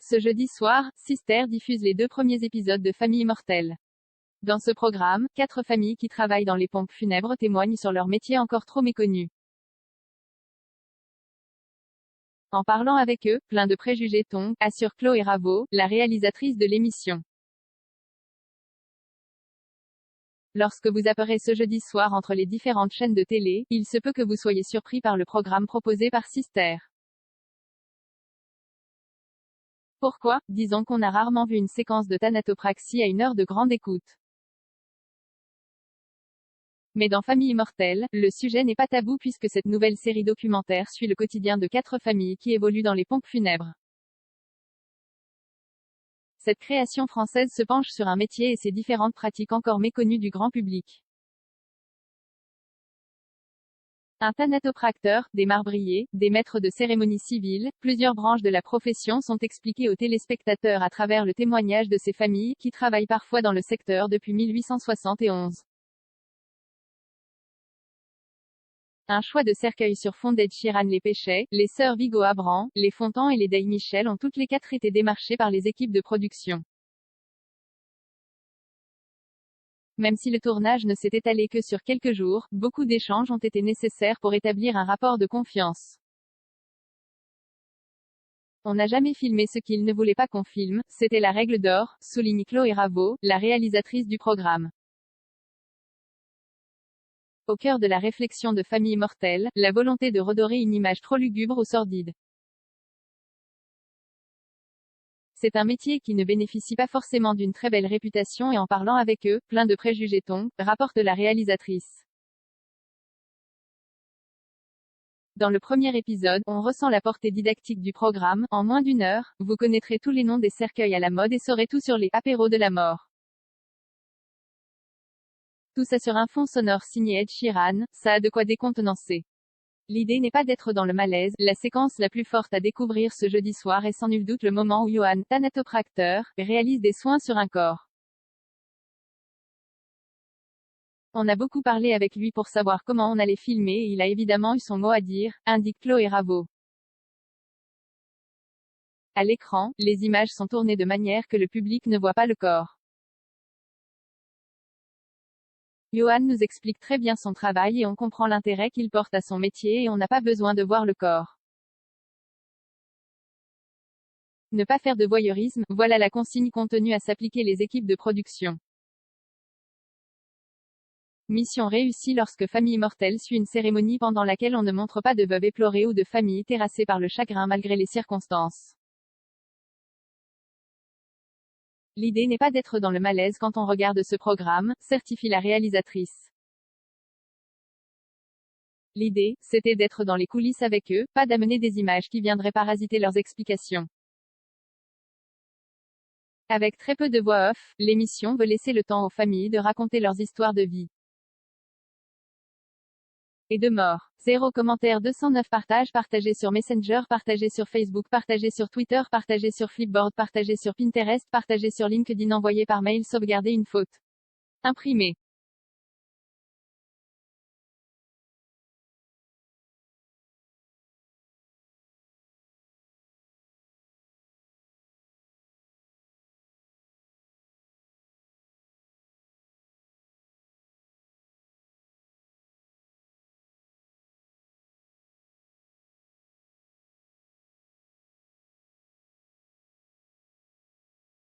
Ce jeudi soir, Sister diffuse les 2 premiers épisodes de Famille Immortelle. Dans ce programme, 4 familles qui travaillent dans les pompes funèbres témoignent sur leur métier encore trop méconnu. En parlant avec eux, plein de préjugés assure Chloé Raveau, la réalisatrice de l'émission. Lorsque vous appareillez ce jeudi soir entre les différentes chaînes de télé, il se peut que vous soyez surpris par le programme proposé par Sister. Pourquoi? Disons qu'on a rarement vu une séquence de thanatopraxie à 1 heure de grande écoute. Mais dans Famille Immortelle, le sujet n'est pas tabou puisque cette nouvelle série documentaire suit le quotidien de 4 familles qui évoluent dans les pompes funèbres. Cette création française se penche sur un métier et ses différentes pratiques encore méconnues du grand public. Un thanatopracteur, des marbriers, des maîtres de cérémonie civile, plusieurs branches de la profession sont expliquées aux téléspectateurs à travers le témoignage de ces familles, qui travaillent parfois dans le secteur depuis 1871. Un choix de cercueils sur fond d'Ed Sheeran. Les Péchet, les sœurs Vigo Abram, les Fontan et les Day Michel ont toutes les 4 été démarchées par les équipes de production. Même si le tournage ne s'est étalé que sur quelques jours, beaucoup d'échanges ont été nécessaires pour établir un rapport de confiance. On n'a jamais filmé ce qu'ils ne voulaient pas qu'on filme, c'était la règle d'or, souligne Chloé Raveau, la réalisatrice du programme. Au cœur de la réflexion de Famille Immortelle, la volonté de redorer une image trop lugubre ou sordide. C'est un métier qui ne bénéficie pas forcément d'une très belle réputation et en parlant avec eux, plein de préjugés rapporte la réalisatrice. Dans le premier épisode, on ressent la portée didactique du programme. En moins d'1 heure, vous connaîtrez tous les noms des cercueils à la mode et saurez tout sur les apéros de la mort. Tout ça sur un fond sonore signé Ed Sheeran, ça a de quoi décontenancer. L'idée n'est pas d'être dans le malaise, la séquence la plus forte à découvrir ce jeudi soir est sans nul doute le moment où Johan, thanatopracteur, réalise des soins sur un corps. On a beaucoup parlé avec lui pour savoir comment on allait filmer et il a évidemment eu son mot à dire, indique Chloé Raveau. À l'écran, les images sont tournées de manière que le public ne voit pas le corps. Johan nous explique très bien son travail et on comprend l'intérêt qu'il porte à son métier et on n'a pas besoin de voir le corps. Ne pas faire de voyeurisme, voilà la consigne contenue à s'appliquer les équipes de production. Mission réussie lorsque Famille Immortelle suit une cérémonie pendant laquelle on ne montre pas de veuves éplorées ou de familles terrassées par le chagrin malgré les circonstances. L'idée n'est pas d'être dans le malaise quand on regarde ce programme, certifie la réalisatrice. L'idée, c'était d'être dans les coulisses avec eux, pas d'amener des images qui viendraient parasiter leurs explications. Avec très peu de voix off, l'émission veut laisser le temps aux familles de raconter leurs histoires de vie. Et de mort. 0 commentaire 209 partage partagé sur Messenger, partagé sur Facebook, partagé sur Twitter, partagé sur Flipboard, partagé sur Pinterest, partagé sur LinkedIn, envoyé par mail, sauvegarder une faute. Imprimé.